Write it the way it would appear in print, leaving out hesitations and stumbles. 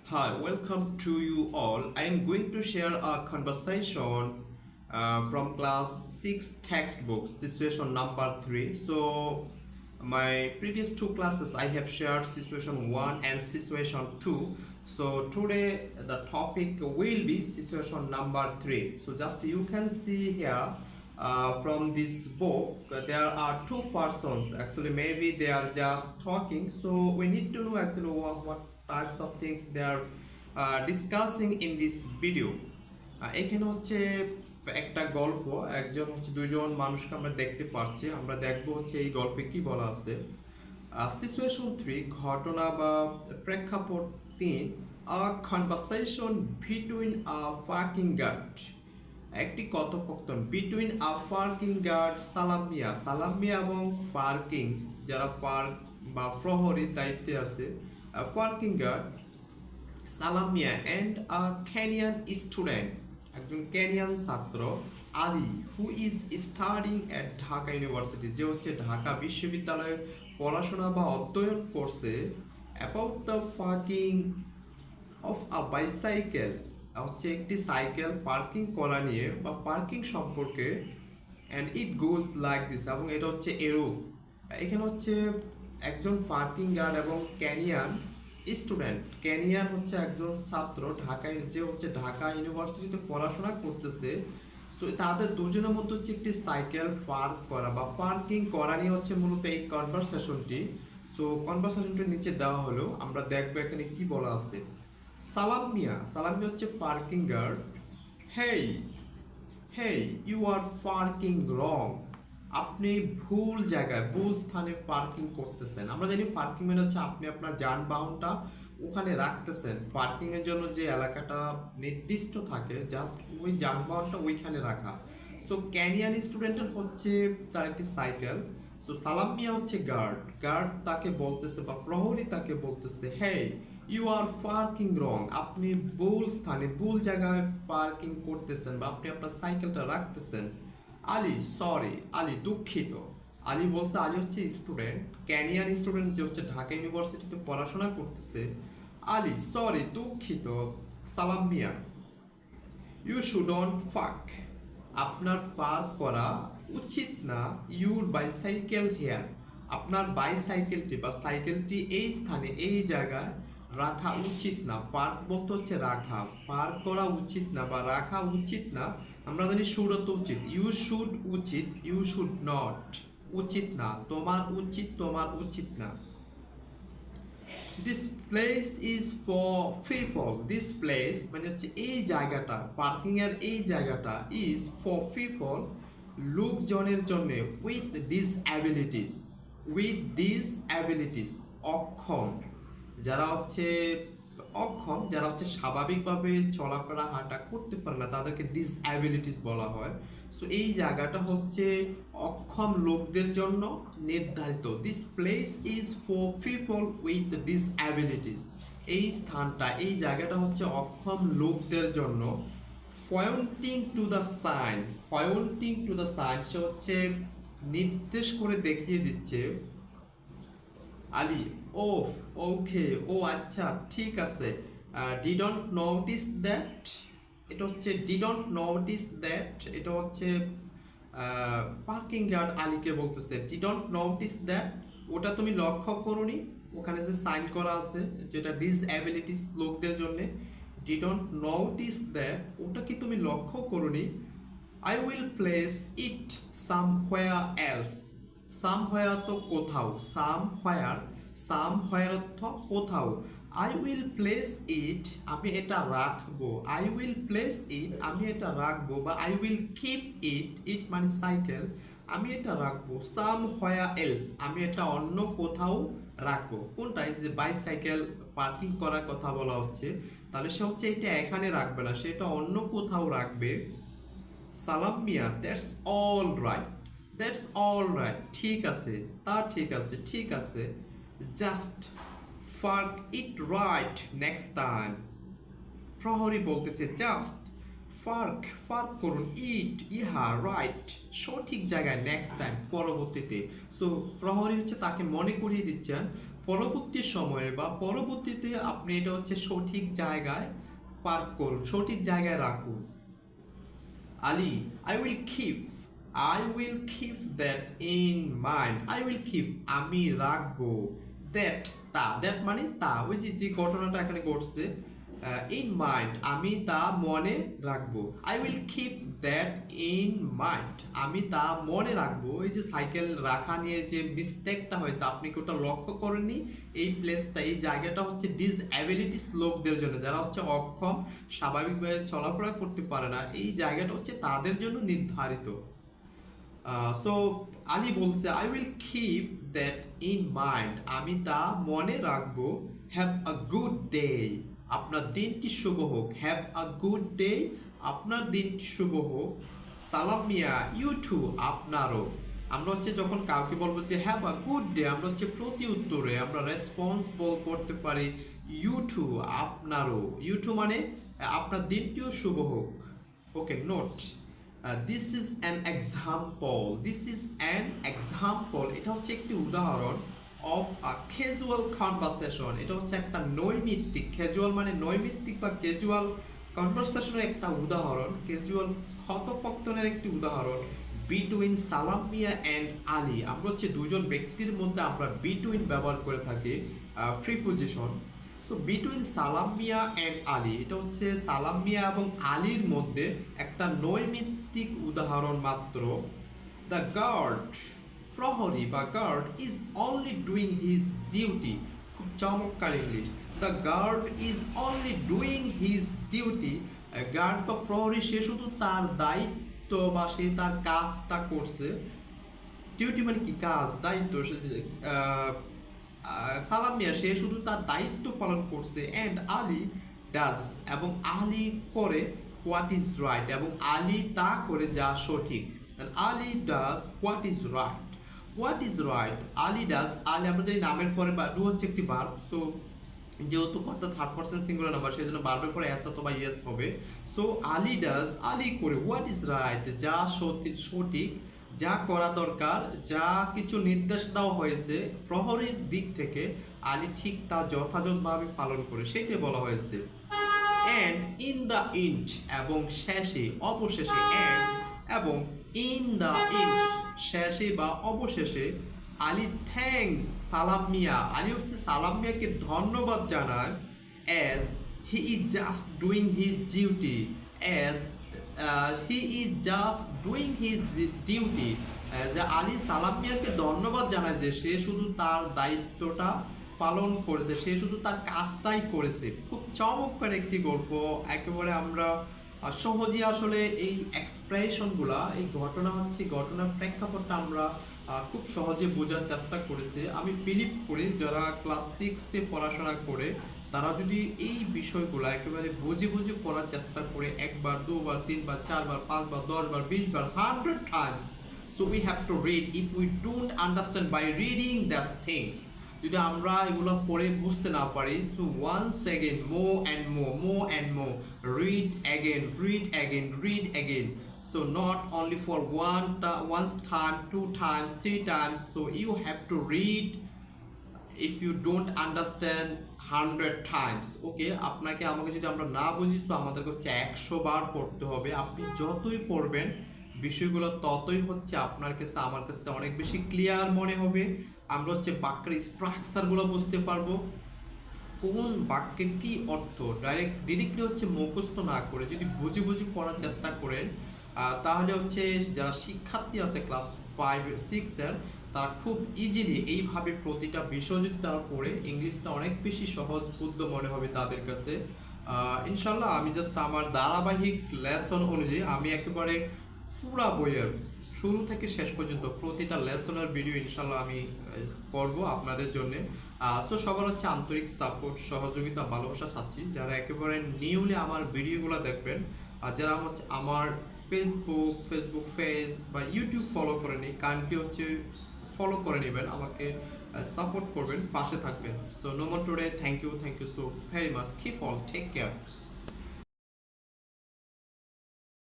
Hi, welcome to you all. I am going to share a conversation from class 6 textbook, situation number 3. So, my previous two classes I have shared situation 1 and situation 2. So, today the topic will be situation number 3. So, just you can see here from this book, there are two persons. Actually, maybe they are just talking. So, we need to know actually what types of things they are discussing in this video. এখানে হচ্ছে একটা গল্প, একজন হচ্ছে দুজন মানুষকে আমরা দেখতে পাচ্ছি। আমরা দেখবো হচ্ছে এই গল্পে কি বলা আছে। সিচুয়েশন 3, ঘটনা বা প্রেক্ষাপট 3, a conversation between a parking guard, একটি কথোপকথন between a parking guard Salamia এবং পার্কিং, যারা পার্ক বা প্রহরীর দায়িত্বে আছে, parking guard Salamia and a Kenyan student, একজন কেনিয়ান ছাত্র Ali, who is studying at Dhaka University, যে হচ্ছে ঢাকা বিশ্ববিদ্যালয়ে পড়াশোনা বা অধ্যয়ন করছে, about the parking of a bicycle, হচ্ছে একটি সাইকেল পার্কিং করা নিয়ে বা পার্কিং সম্পর্কে। And it goes like this, এবং এটা হচ্ছে এরূপ। এখানে হচ্ছে একজন পার্কিং গার্ড এবং ক্যানিয়ান স্টুডেন্ট, ক্যানিয়ান হচ্ছে একজন ছাত্র ঢাকায়, যে হচ্ছে ঢাকা ইউনিভার্সিটিতে পড়াশোনা করতেছে। সো তাদের দুজনের মধ্যে হচ্ছে একটি সাইকেল পার্ক করা বা পার্কিং করা নিয়ে হচ্ছে মূলত এই কনভারসেশনটি। সো কনভারসেশনটির নিচে দেওয়া হলো, আমরা দেখবো এখানে কি বলা আছে। সালামিয়া হচ্ছে parking guard. Hey hey, you are parking wrong, আপনি ভুল জায়গায় ভুল স্থানে পার্কিং করতেছেন। আমরা জানি পার্কিং মানে হচ্ছে আপনি আপনার যানবাহনটা ওখানে রাখতেছেন। পার্কিং এর জন্য যে এলাকাটা নির্দিষ্ট থাকে, জাস্ট ওই যানবাহনটা ওইখানে রাখা। সো ক্যানিয়ান স্টুডেন্টের হচ্ছে তার একটি সাইকেল। সো সালামিয়া হচ্ছে গার্ড তাকে বলতেছে বা প্রহরী তাকে বলতেছে, হেই ইউ আর পার্কিং রং, আপনি ভুল স্থানে ভুল জায়গায় পার্কিং করতেছেন বা আপনি আপনার সাইকেলটা রাখতেছেন। আলী সরি, আলী দুঃখিত। আলী বলছে, আলী হচ্ছে স্টুডেন্ট, ক্যানিয়ান স্টুডেন্ট, যে হচ্ছে ঢাকা ইউনিভার্সিটিতে পড়াশোনা করতেছে। আলী সরি, দুঃখিত। সালামিয়া, ইউ শুডন্ট ফাক, আপনার পার্ক করা উচিত না। ইউর বাইসাইকেল হেয়ার, আপনার বাইসাইকেলটি বা সাইকেলটি এই স্থানে এই জায়গায় রাখা উচিত না। পার্ক বলতে হচ্ছে রাখা, পার্ক করা উচিত না বা রাখা উচিত না। আমরা জানি শুড তো উচিত, ইউ শুড উচিত, ইউ শুড নট উচিত না, তোমার উচিত না। This place is for people, this place মানে হচ্ছে এই জায়গাটা, পার্কিং এর এই জায়গাটা, ইজ ফর পিপল লোকজনের জন্য, উইথ দিস অ্যাবিলিটিস, অক্ষম, যারা হচ্ছে যারা হচ্ছে স্বাভাবিকভাবে চলাফেরা হাঁটা করতে পারে না, তাদেরকে ডিসঅ্যাবিলিটিস বলা হয়। সো এই জায়গাটা হচ্ছে অক্ষম লোকদের জন্য নির্ধারিত। This place is for people with disabilities, এই স্থানটা এই জায়গাটা হচ্ছে অক্ষম লোকদের জন্য। পয়েন্টিং টু দ্য সাইন, সে হচ্ছে নির্দেশ করে দেখিয়ে দিচ্ছে। আলী, ও ওকে, ও আচ্ছা ঠিক আছে। ডিডন্ট নোটিস দ্যাট, এটা হচ্ছে ডিডন্ট নোটিস দ্যাট, এটা হচ্ছে পার্কিং গার্ড আলীকে বলতেছে ডিডন্ট নোটিস দ্যাট, ওটা তুমি লক্ষ্য করোনি, ওখানে যে সাইন করা আছে যেটা ডিসঅ্যাবিলিটিস লোকদের জন্য, ডিডন্ট নোটিস দ্যাট, ওটা কি তুমি লক্ষ্য করোনি। I will place it somewhere else, somewhere তো কোথাও, সামহোয়ার অর্থ কোথাও। আই উইল প্লেস ইট, আমি এটা রাখবো। আই উইল প্লেস ইট, আমি এটা রাখবো, বা আই উইল কিপ ইট মানে সাইকেল, আমি এটা রাখবো। সামহোয়ার এলস, আমি এটা অন্য কোথাও রাখবো। কোনটা, এই যে বাইসাইকেল পার্কিং করার কথা বলা হচ্ছে, তাহলে সে হচ্ছে এটা এখানে রাখবে না, সে এটা অন্য কোথাও রাখবে। সালামিয়া, দ্যাটস অল রাইট, ঠিক আছে, তা ঠিক আছে। জাস্ট পার্ক ইট রাইট নেক্সট টাইম, প্রহরী বলতেছে জাস্ট পার্ক করুন, রাইট সঠিক জায়গায়, নেক্সট টাইম পরবর্তীতে। সো প্রহরী হচ্ছে তাকে মনে করিয়ে দিচ্ছেন পরবর্তী সময়ে বা পরবর্তীতে আপনি এটা হচ্ছে সঠিক জায়গায় পার্ক করুন, সঠিক জায়গায় রাখুন। Ali, I will keep that in mind. I will keep, আমি রাখবো, that, that মানে তা, ওই যে ঘটনাটা এখানে ঘটছে, in mind, আমি তা মনে রাখবো। I will keep that in mind, আমি তা মনে রাখবো। এই যে সাইকেল রাখা নিয়ে যে মিস্টেকটা হয়েছে, আপনি কি ওটা লক্ষ্য করেননি? এই প্লেসটা, এই জায়গাটা হচ্ছে ডিসএবিলিটিস লোকদের জন্য, যারা হচ্ছে অক্ষম, স্বাভাবিকভাবে চলাফেরা করতে পারে না, এই জায়গাটা হচ্ছে তাদের জন্য নির্ধারিত। সো আলী বলছে I will keep that in mind, আমি তা মনে রাখবো। হ্যাভ আ গুড ডে, আপনার দিনটি শুভ হোক। হ্যাভ আ গুড ডে, আপনার দিনটি শুভ হোক। সালাম মিয়া, ইউ টু, আপনারও। আমরা হচ্ছে যখন কাউকে বলবো যে হ্যাভ আ গুড ডে, আমরা হচ্ছে প্রতি উত্তরে আমরা রেসপন্স করতে পারি ইউ টু, আপনারও। ইউ টু মানে আপনার দিনটিও শুভ হোক। Okay, note, this is an example, this is an example, এটা হচ্ছে একটি উদাহরণ অফ আ ক্যাজুয়াল কনভারসেশন, এটা হচ্ছে একটা নৈমিত্তিক, ক্যাজুয়াল মানে নৈমিত্তিক বা ক্যাজুয়াল কনভারসেশনের একটা উদাহরণ, ক্যাজুয়াল কথোপকথনের একটি উদাহরণ বিটুইন সালাম মিয়া অ্যান্ড আলী। আমরা হচ্ছে দুজন ব্যক্তির মধ্যে আমরা বিটুইন ব্যবহার করে থাকি প্রিপোজিশন। সো বিটুইন সালাম মিয়া অ্যান্ড আলী, এটা হচ্ছে সালাম মিয়া এবং আলীর মধ্যে একটা নৈমিত্তিক উদাহরণ মাত্র। দ্য গার্ড, প্রহরী বা guard, is only doing his duty, খুব চমৎকার English. The guard is only doing his duty, guard বা প্রহরী সে শুধু তার দায়িত্ব বা সে তার কাজটা করছে। ডিউটি মানে কি? কাজ, দায়িত্ব। সালাম মিয়া সে শুধু তার দায়িত্ব পালন করছে। অ্যান্ড আলী ডাজ, এবং আলী করে হোয়াট ইজ রাইট, এবং আলী তা করে যা সঠিক। Ali does what is right, what is right, Ali does. Ali আমরা জানি নামের পরে বা ডু হচ্ছে একটি ভার্ব, সো যেহেতু কর্তা থার্ড পারসন সিঙ্গুলার নাম্বার, সেই জন্য ভার্বের পরে এস অথবা ইয়েস হবে। সো আলী ডাজ, আলী করে হোয়াট ইজ রাইট, যা সঠিক, যা করা দরকার, যা কিছু নির্দেশ দেওয়া হয়েছে প্রহরীর দিক থেকে, আলী ঠিক তা যথাযথভাবে পালন করে, সেটাই বলা হয়েছে। অ্যান্ড ইন দ্য এন্ড, এবং শেষে, অবশেষে। অ্যান্ড এবং ইন দ্য এন্ড, শেষে বা অবশেষে। আলী থ্যাঙ্কস সালাম মিয়া, আলী হচ্ছে সালাম মিয়াকে ধন্যবাদ জানান। As he is just doing his duty, as he is just doing his duty, যে আলী সালাম মিয়াকে ধন্যবাদ জানায় যে সে শুধু তার দায়িত্বটা পালন করেছে, সে শুধু তার কাজটাই করেছে। খুব চমৎকার একটি গল্প, একেবারে আমরা সহজেই আসলে এই এক্সপ্রেশনগুলা, এই ঘটনার প্রেক্ষাপটটা আমরা খুব সহজে বোঝার চেষ্টা করেছি। আমি বিলিভ করি যারা ক্লাস 6-এ পড়াশোনা করে তারা যদি এই বিষয়গুলো একেবারে বুঝে পড়ার চেষ্টা করে, একবার, দুবার, তিনবার, চারবার, পাঁচবার, 10বার, 20বার, 100 times, so we have to read. If we don't understand by reading these things, যদি আমরা এগুলো পড়ে বুঝতে না পারি, so once again, more and more, read again, so not only for once time, 2 times, 3 times, so you have to read if you don't understand 100 times. ওকে, আমাকে যদি আমরা না বুঝি, তো আমাদেরকে হচ্ছে 100 বার পড়তে হবে। আপনি যতই পড়বেন বিষয়গুলো ততই হচ্ছে আপনার কাছে, আমার কাছে অনেক বেশি ক্লিয়ার মনে হবে। আমরা হচ্ছে বাক্যের স্ট্রাকচারগুলো বুঝতে পারবো, কোন বাক্যের কি অর্থ। ডিরেক্টলি হচ্ছে মুখস্থ না করে যদি বুঝে পড়ার চেষ্টা করেন, তাহলে হচ্ছে যারা শিক্ষার্থী আছে ক্লাস 5-6-এর, তারা খুব ইজিলি এইভাবে প্রতিটা বিষয় যদি তারা পড়ে, ইংলিশটা অনেক বেশি সহজবোধ্য মনে হবে তাদের কাছে। ইনশাল্লাহ আমি জাস্ট আমার ধারাবাহিক লেসন অনুযায়ী আমি একেবারে পুরা বইয়ের শুরু থেকে শেষ পর্যন্ত প্রতিটা লেসনের ভিডিও ইনশাল্লাহ আমি করব আপনাদের জন্য। সো সবার হচ্ছে আন্তরিক সাপোর্ট, সহযোগিতা, ভালোবাসা চাচ্ছি। যারা একেবারে নিউলি আমার ভিডিওগুলো দেখবেন, যারা হচ্ছে আমার ফেসবুক পেজ বা ইউটিউব ফলো করেনি, কাইন্ডলি হচ্ছে ফলো করে নেবেন, আমাকে সাপোর্ট করবেন, পাশে থাকবেন। So no more today, thank you so very much, keep all, take care.